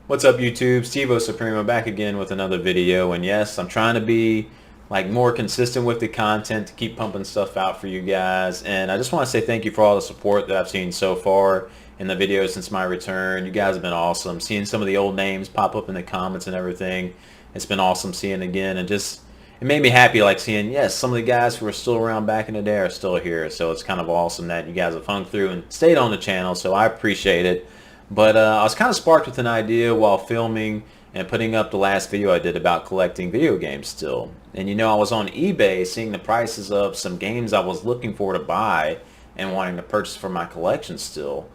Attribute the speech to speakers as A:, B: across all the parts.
A: What's up, YouTube? Stevo Supremo back again with another video. And yes, I'm trying to be like more consistent with the content to keep pumping stuff out for you guys. And I just want to say thank you for all the support that I've seen so far in the videos since my return. You guys have been awesome. Seeing some of the old names pop up in the comments and everything, it's been awesome seeing again. And just it made me happy, like seeing, yes, some of the guys who were still around back in the day are still here. So it's kind of awesome that you guys have hung through and stayed on the channel. So I appreciate it. But I was kind of sparked with an idea while filming and putting up the last video I did about collecting video games still. And you know, I was on eBay seeing the prices of some games I was looking for to buy and wanting to purchase for my collection still.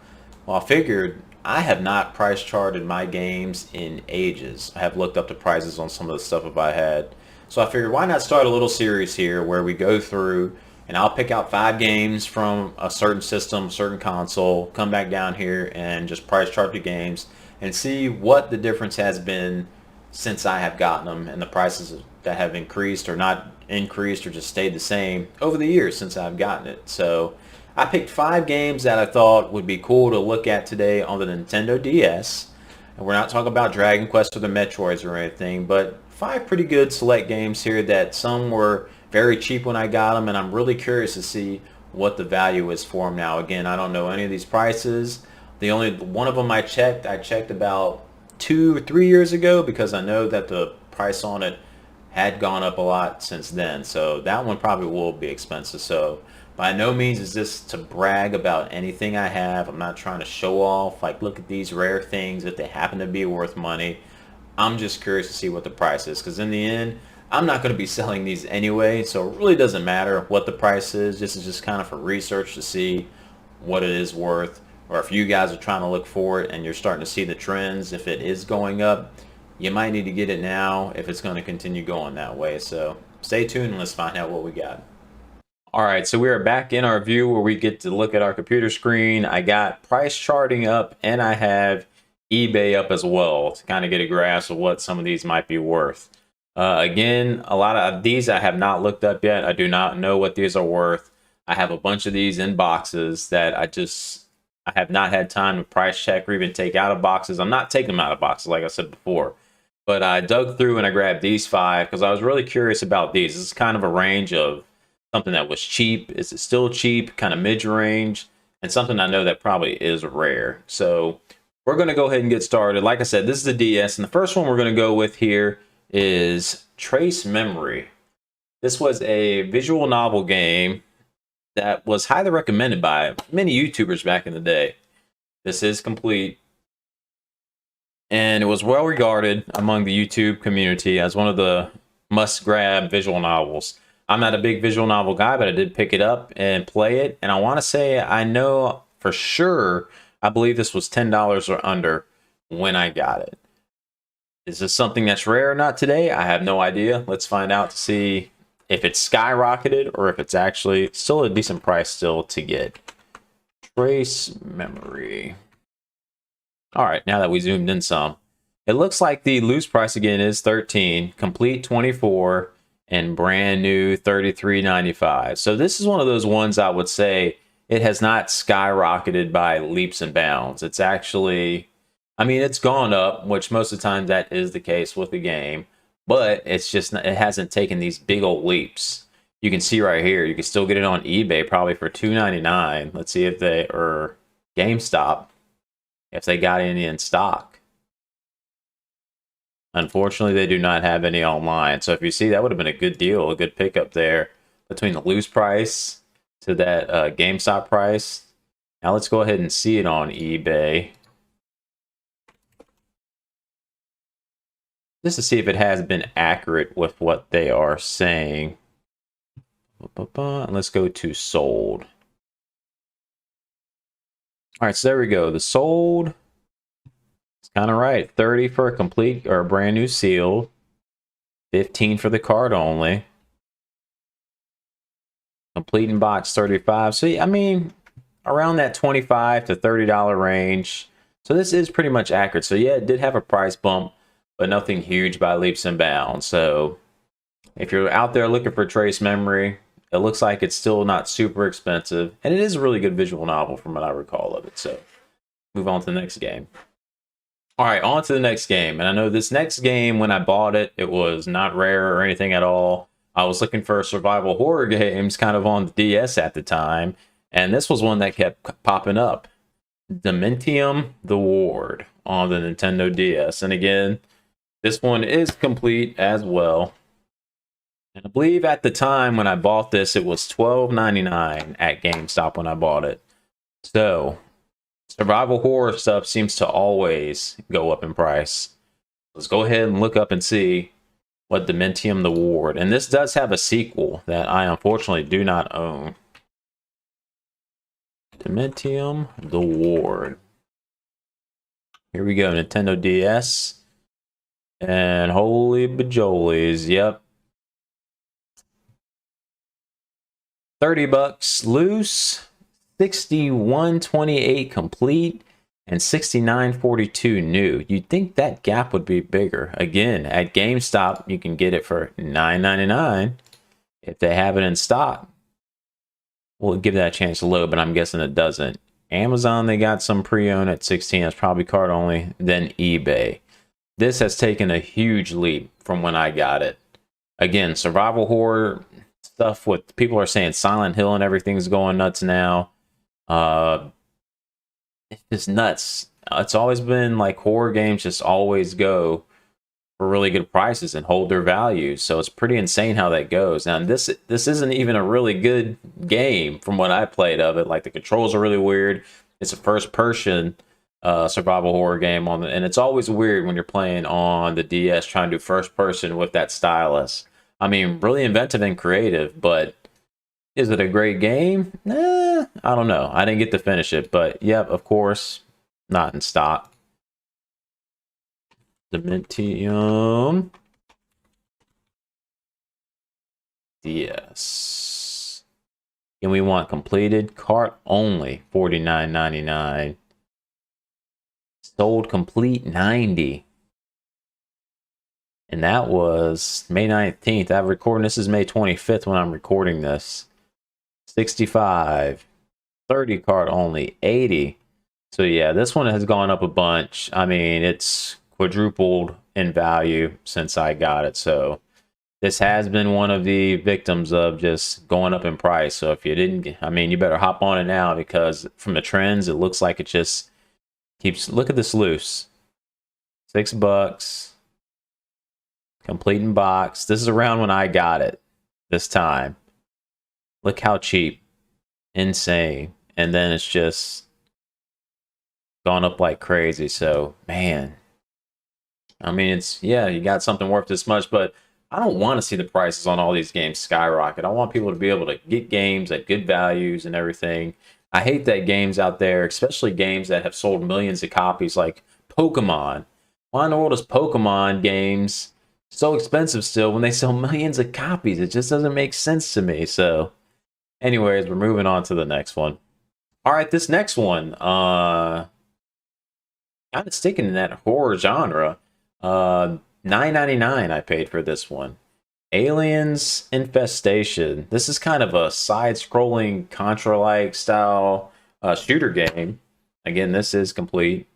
A: Well, I figured I have not price charted my games in ages. I have looked up the prices on some of the stuff if I had. So I figured why not start a little series here where we go through and I'll pick out 5 games from a certain system, certain console, come back down here and just price chart the games and see what the difference has been since I have gotten them and the prices that have increased or not increased or just stayed the same over the years since I've gotten it. So I picked 5 games that I thought would be cool to look at today on the Nintendo DS. And we're not talking about Dragon Quest or the Metroids or anything, but 5 pretty good select games here that some were very cheap when I got them, and I'm really curious to see what the value is for them now. Again, I don't know any of these prices. The only one of them I checked about 2 or 3 years ago because I know that the price on it had gone up a lot since then. So that one probably will be expensive. So by no means is this to brag about anything I have. I'm not trying to show off, like look at these rare things if they happen to be worth money. I'm just curious to see what the price is because in the end, I'm not going to be selling these anyway, so it really doesn't matter what the price is. This is just kind of for research to see what it is worth, or if you guys are trying to look for it and you're starting to see the trends, if it is going up, you might need to get it now if it's going to continue going that way. So stay tuned and let's find out what we got. All right, so we are back in our view where we get to look at our computer screen. I got price charting up and I have eBay up as well to kind of get a grasp of what some of these might be worth. Again, a lot of these I have not looked up yet. I do not know what these are worth. I have a bunch of these in boxes that I have not had time to price check or even take out of boxes. I'm not taking them out of boxes like I said before. But I dug through and I grabbed these 5 because I was really curious about these. This is kind of a range of something that was cheap. Is it still cheap? Kind of mid-range. And something I know that probably is rare. So we're going to go ahead and get started. Like I said, this is the DS. And the first one we're going to go with here is Trace Memory. This was a visual novel game that was highly recommended by many YouTubers back in the day. This is complete, and it was well regarded among the YouTube community as one of the must-grab visual novels. I'm not a big visual novel guy, but I did pick it up and play it, and I want to say I know for sure, I believe this was $10 or under when I got it. Is this something that's rare or not today? I have no idea. Let's find out to see if it's skyrocketed or if it's actually still a decent price still to get. Trace Memory. All right, now that we zoomed in some, it looks like the loose price again is 13, complete 24, and brand new 33.95. So this is one of those ones I would say it has not skyrocketed by leaps and bounds. It's actually, I mean, it's gone up, which most of the time that is the case with the game, but it's just, it hasn't taken these big old leaps. You can see right here, you can still get it on eBay probably for $2.99. Let's see if they, or GameStop, if they got any in stock. Unfortunately, they do not have any online. So if you see, that would have been a good deal, a good pickup there between the loose price to that GameStop price. Now let's go ahead and see it on eBay, just to see if it has been accurate with what they are saying. And let's go to sold. All right, so there we go. The sold, it's kind of right. 30 for a complete or a brand new seal. 15 for the card only. Complete in box 35. So I mean, around that $25 to $30 range. So this is pretty much accurate. So yeah, it did have a price bump, but nothing huge by leaps and bounds. So if you're out there looking for Trace Memory, it looks like it's still not super expensive, and it is a really good visual novel from what I recall of it. So move on to the next game. All right, on to the next game. And I know this next game, when I bought it, it was not rare or anything at all. I was looking for survival horror games kind of on the DS at the time. And this was one that kept popping up. Dementium the Ward on the Nintendo DS. And again, this one is complete as well. And I believe at the time when I bought this, it was $12.99 at GameStop when I bought it. So, survival horror stuff seems to always go up in price. Let's go ahead and look up and see what Dementium the Ward. And this does have a sequel that I unfortunately do not own. Dementium the Ward. Here we go, Nintendo DS. And holy bajolies, yep. 30 bucks loose, 61.28 complete, and 69.42 new. You'd think that gap would be bigger. Again, at GameStop, you can get it for $9.99 if they have it in stock. We'll give that a chance to load, but I'm guessing it doesn't. Amazon, they got some pre-owned at 16. That's probably card only. Then eBay. This has taken a huge leap from when I got it. Again, survival horror stuff with people are saying Silent Hill and everything's going nuts now. It's just nuts. It's always been like horror games just always go for really good prices and hold their value. So it's pretty insane how that goes. Now this isn't even a really good game from what I played of it. Like the controls are really weird. It's a first person survival horror game and it's always weird when you're playing on the DS trying to do first person with that stylus. I mean, really inventive and creative, but is it a great game? I don't know. I didn't get to finish it, but yep, of course, not in stock. Dementium DS. And we want completed cart only, $49.99. Sold complete 90. And that was May 19th. I'm recording this is May 25th when I'm recording this. 65. 30 cart only, 80. So yeah, this one has gone up a bunch. I mean, it's quadrupled in value since I got it. So this has been one of the victims of just going up in price. So if you didn't, I mean, you better hop on it now because from the trends, it looks like it just keeps, look at this loose. $6. Complete in box. This is around when I got it this time. Look how cheap. Insane. And then it's just gone up like crazy. So, man. I mean, it's, yeah, you got something worth this much, but I don't want to see the prices on all these games skyrocket. I want people to be able to get games at good values and everything. I hate that games out there, especially games that have sold millions of copies like Pokemon. Why in the world is Pokemon games so expensive still when they sell millions of copies? It just doesn't make sense to me. So anyways, we're moving on to the next one. All right, this next one, kind of sticking in that horror genre. $9.99 I paid for this one. Aliens Infestation. This is kind of a side-scrolling Contra-like style shooter game. Again, this is complete.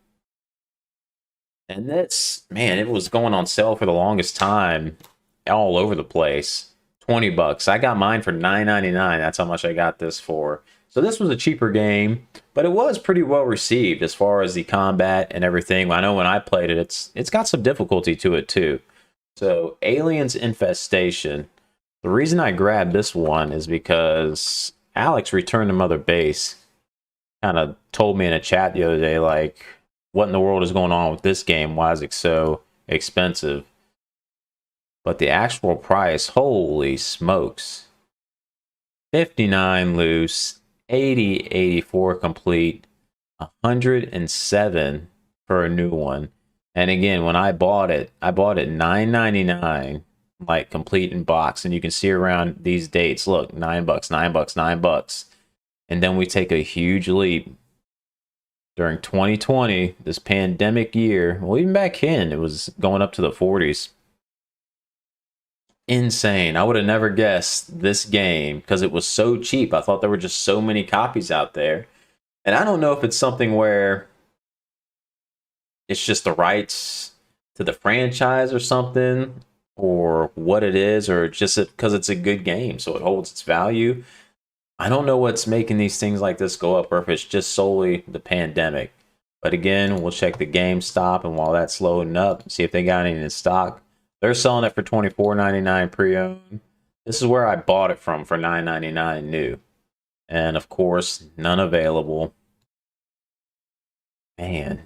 A: And this, man, it was going on sale for the longest time all over the place. 20 bucks. I got mine for $9.99. That's how much I got this for. So this was a cheaper game, but it was pretty well received as far as the combat and everything. I know when I played it, it's got some difficulty to it too. So Aliens Infestation. The reason I grabbed this one is because Alex returned to Mother Base. Kind of told me in a chat the other day, like, what in the world is going on with this game? Why is it so expensive? But the actual price, holy smokes. 59 loose, 80, 84 complete, 107 for a new one. And again, when I bought it $9.99, like complete in box. And you can see around these dates, look, $9, $9, $9. And then we take a huge leap during 2020, this pandemic year. Well, even back then, it was going up to the 40s. Insane. I would have never guessed this game because it was so cheap. I thought there were just so many copies out there. And I don't know if it's something where it's just the rights to the franchise or something, or what it is, or just because it's a good game, so it holds its value. I don't know what's making these things like this go up, or if it's just solely the pandemic. But again, we'll check the GameStop, and while that's loading up, see if they got any in stock. They're selling it for $24.99 pre-owned. This is where I bought it from for $9.99 new. And of course, none available. Man.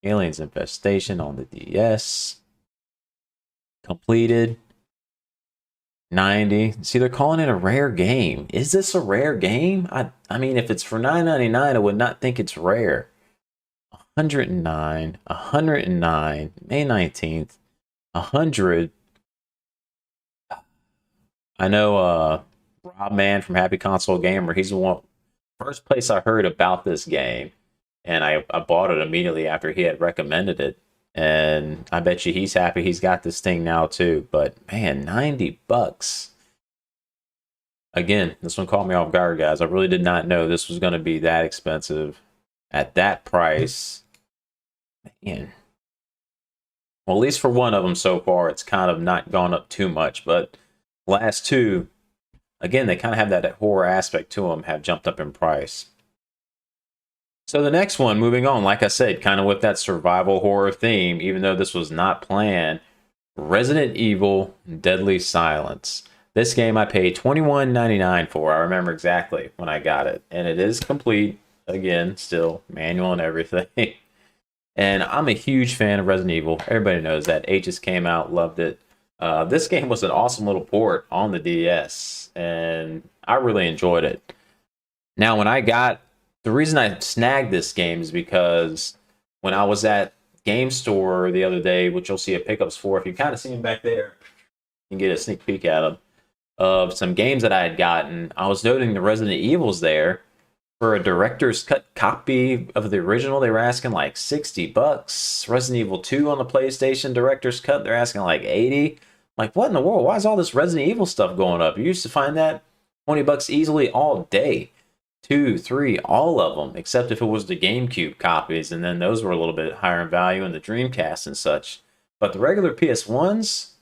A: Aliens Infestation on the DS. Completed. 90. See, they're calling it a rare game. Is this a rare game? I mean, if it's for $9.99, I would not think it's rare. 109, 109, May 19th, 100. I know Rob Man from Happy Console Gamer, he's the one, first place I heard about this game. And I bought it immediately after he had recommended it. And I bet you he's happy he's got this thing now too. But man, 90 bucks. Again, this one caught me off guard, guys. I really did not know this was going to be that expensive at that price. Man. Well, at least for one of them so far, it's kind of not gone up too much. But last two, again, they kind of have that horror aspect to them, have jumped up in price. So the next one, moving on, like I said, kind of with that survival horror theme, even though this was not planned, Resident Evil Deadly Silence. This game I paid $21.99 for. I remember exactly when I got it. And it is complete. Again, still manual and everything. And I'm a huge fan of Resident Evil. Everybody knows that. Aegis came out, loved it. This game was an awesome little port on the DS. And I really enjoyed it. Now, when I got... The reason I snagged this game is because when I was at Game Store the other day, which you'll see a pickups for, if you kind of see them back there, you can get a sneak peek at them, of some games that I had gotten, I was noting the Resident Evils there. For a director's cut copy of the original, they were asking like 60 bucks. Resident Evil 2 on the PlayStation director's cut, they're asking like 80. Like, what in the world? Why is all this Resident Evil stuff going up? You used to find that 20 bucks easily all day. 2, 3, all of them, except if it was the GameCube copies, and then those were a little bit higher in value, and the Dreamcast and such. But the regular PS1s,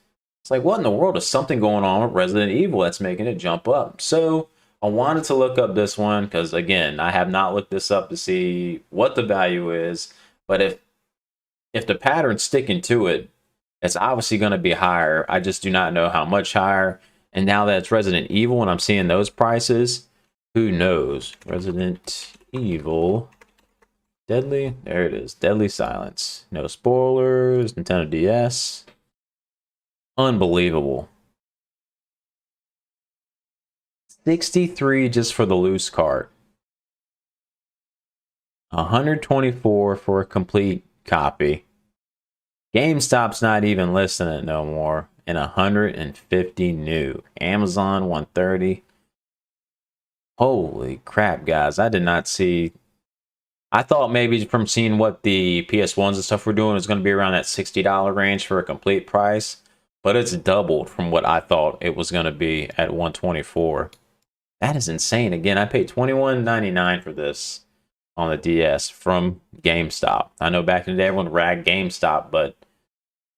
A: it's like, what in the world is something going on with Resident Evil that's making it jump up? So I wanted to look up this one because, again, I have not looked this up to see what the value is. But if the pattern's sticking to it, it's obviously going to be higher. I just do not know how much higher. And now that it's Resident Evil and I'm seeing those prices, who knows? Resident Evil Deadly, there it is, Deadly Silence. No spoilers, Nintendo DS. Unbelievable. 63 just for the loose cart. 124 for a complete copy. GameStop's not even listing it no more. And 150 new. Amazon 130. Holy crap, guys. I did not see... I thought maybe from seeing what the PS1s and stuff were doing, it was going to be around that $60 range for a complete price. But it's doubled from what I thought it was going to be at 124. That is insane. Again, I paid $21.99 for this on the DS from GameStop. I know back in the day everyone ragged GameStop, but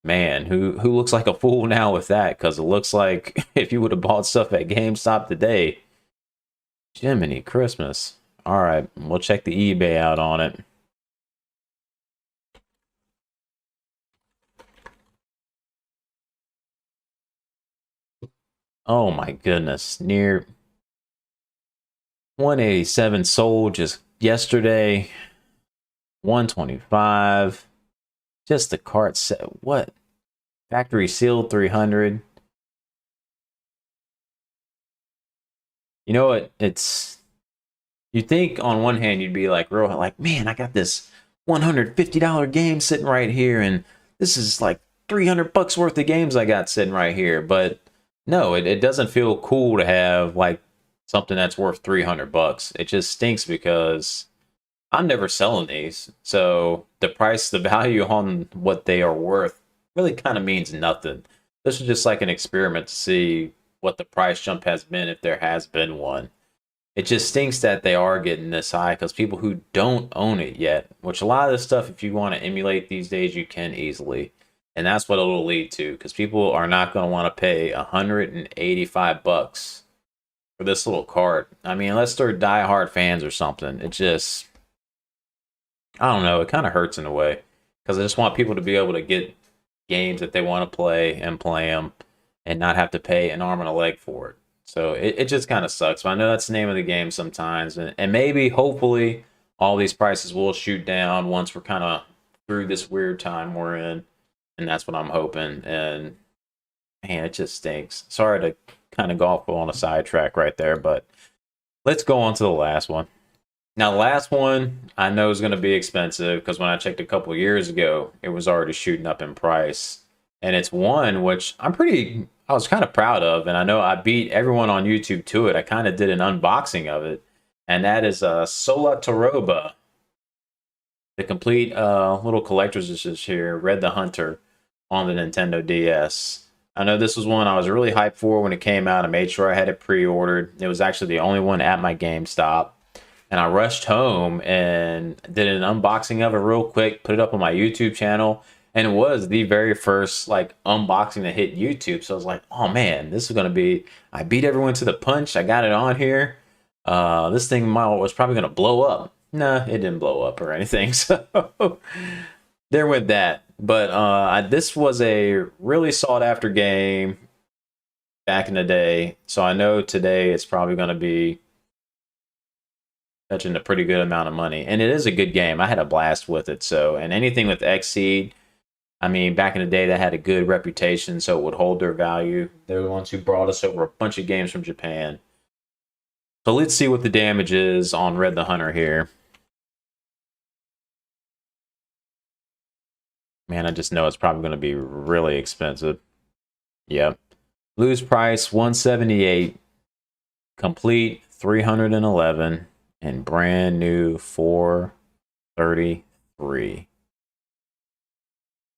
A: man, who looks like a fool now with that? Because it looks like if you would have bought stuff at GameStop today... Jiminy Christmas. All right, we'll check the eBay out on it. Oh my goodness, near 187 sold just yesterday. 125. Just the cart set. What? Factory sealed 300. You know what? It's, you think on one hand you'd be like, real like, man, I got this $150 game sitting right here, and this is like 300 bucks worth of games I got sitting right here. But no, it doesn't feel cool to have like something that's worth 300 bucks. It just stinks because I'm never selling these. So the price, the value on what they are worth really kind of means nothing. This is just like an experiment to see what the price jump has been, if there has been one. It just stinks that they are getting this high because people who don't own it yet, which a lot of this stuff, if you want to emulate these days, you can easily. And that's what it'll lead to, because people are not going to want to pay 185 bucks for this little card. I mean, unless they're diehard fans or something. It just, I don't know, it kind of hurts in a way. Because I just want people to be able to get games that they want to play and play them and not have to pay an arm and a leg for it. So it just kind of sucks. But I know that's the name of the game sometimes. And maybe, hopefully, all these prices will shoot down once we're kind of through this weird time we're in. And that's what I'm hoping. And, man, it just stinks. Sorry to kind of golf on a sidetrack right there. But let's go on to the last one. Now, the last one I know is going to be expensive because when I checked a couple years ago, it was already shooting up in price. And it's one which I was kind of proud of. And I know I beat everyone on YouTube to it. I kind of did an unboxing of it. And that is Sola Taroba. The complete little collector's edition here, Red the Hunter, on the Nintendo DS. I know this was one I was really hyped for when it came out. I made sure I had it pre-ordered. It was actually the only one at my GameStop. And I rushed home and did an unboxing of it real quick, put it up on my YouTube channel. And it was the very first like unboxing that hit YouTube. So I was like, oh man, this is going to be, I beat everyone to the punch. I got it on here. This thing was probably going to blow up. Nah, it didn't blow up or anything. So there went that. But this was a really sought after game back in the day. So I know today it's probably going to be fetching a pretty good amount of money. And it is a good game. I had a blast with it. So, and anything with Xseed, I mean, back in the day, they had a good reputation, so it would hold their value. They're the ones who brought us over a bunch of games from Japan. So let's see what the damage is on Red the Hunter here. Man, I just know it's probably going to be really expensive. Yep. Lose price, 178. Complete, 311. And brand new, 433.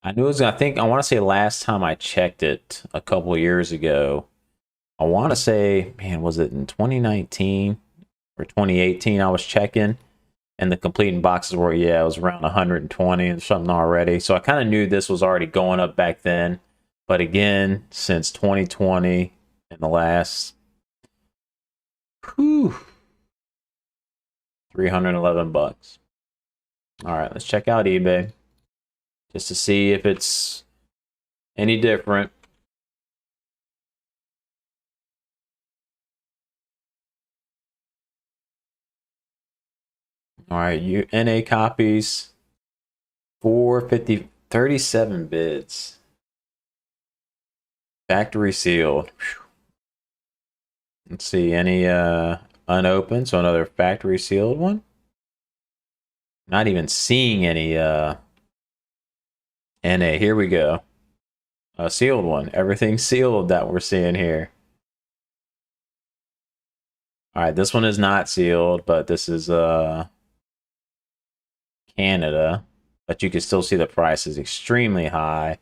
A: I knew it was, I want to say last time I checked it a couple of years ago, I want to say, man, was it in 2019 or 2018 I was checking, and the completing boxes were, yeah, it was around 120 and something already. So I kind of knew this was already going up back then. But again, since 2020 and the last, 311 bucks. All right, let's check out eBay just to see if it's any different. All right, NA copies, 450, 37 bids. Factory sealed. Whew. Let's see, any unopened, so another factory sealed one. Not even seeing any NA. Here we go. A sealed one. Everything sealed that we're seeing here. All right, this one is not sealed, but this is Canada. But you can still see the price is extremely high.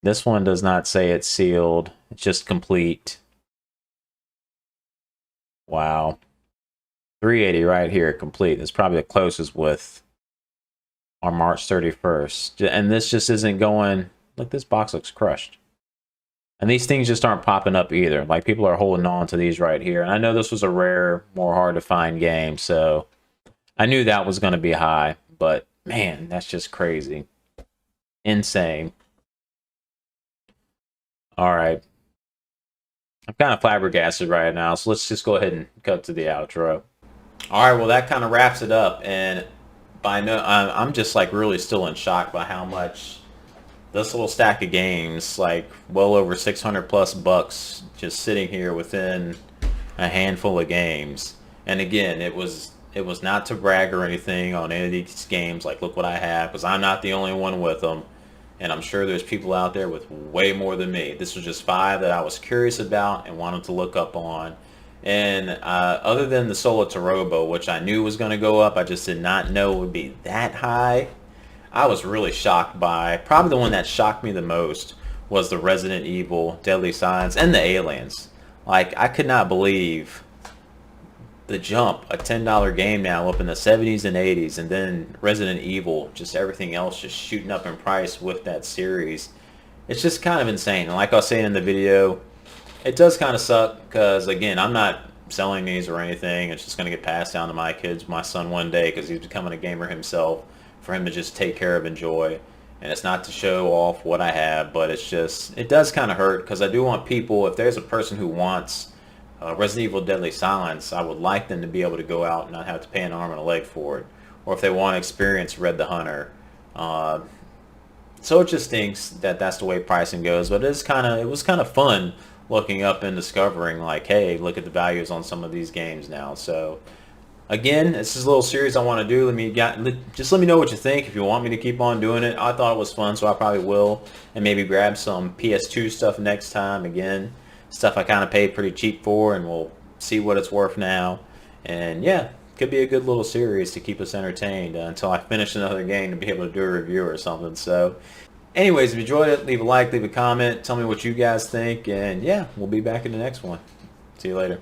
A: This one does not say it's sealed. It's just complete. Wow. 380 right here, complete. That's probably the closest with on March 31st. And this just isn't going, look, this box looks crushed. And these things just aren't popping up either. Like, people are holding on to these right here. And I know this was a rare, more hard to find game, so I knew that was going to be high. But, man, that's just crazy. Insane. All right. I'm kind of flabbergasted right now, so let's just go ahead and cut to the outro. All right, well, that kind of wraps it up. And I'm just like really still in shock by how much this little stack of games, like well over 600 plus bucks, just sitting here within a handful of games. And again, it was not to brag or anything on any of these games, like look what I have, because I'm not the only one with them, and I'm sure there's people out there with way more than me. This was just 5 that I was curious about and wanted to look up on. And other than the Sola Taroba, which I knew was going to go up, I just did not know it would be that high. I was really shocked by, probably the one that shocked me the most was the Resident Evil, Deadly Silence, and the Aliens. Like, I could not believe the jump, a $10 game now up in the 70s and 80s, and then Resident Evil, just everything else just shooting up in price with that series. It's just kind of insane. And like I was saying in the video, it does kind of suck because, again, I'm not selling these or anything. It's just going to get passed down to my kids, my son one day, because he's becoming a gamer himself, for him to just take care of, enjoy. And it's not to show off what I have, but it's just, it does kind of hurt because I do want people, if there's a person who wants Resident Evil Deadly Silence, I would like them to be able to go out and not have to pay an arm and a leg for it. Or if they want to experience Red the Hunter. So it just stinks that that's the way pricing goes, but it was kind of fun looking up and discovering, like, hey, look at the values on some of these games now. So again, this is a little series I want to do. Just let me know what you think if you want me to keep on doing it. I thought it was fun, so I probably will, and maybe grab some PS2 stuff next time. Again, stuff I kind of paid pretty cheap for, and we'll see what it's worth now. And yeah, could be a good little series to keep us entertained until I finish another game to be able to do a review or something. So anyways, if you enjoyed it, leave a like, leave a comment, tell me what you guys think, and yeah, we'll be back in the next one. See you later.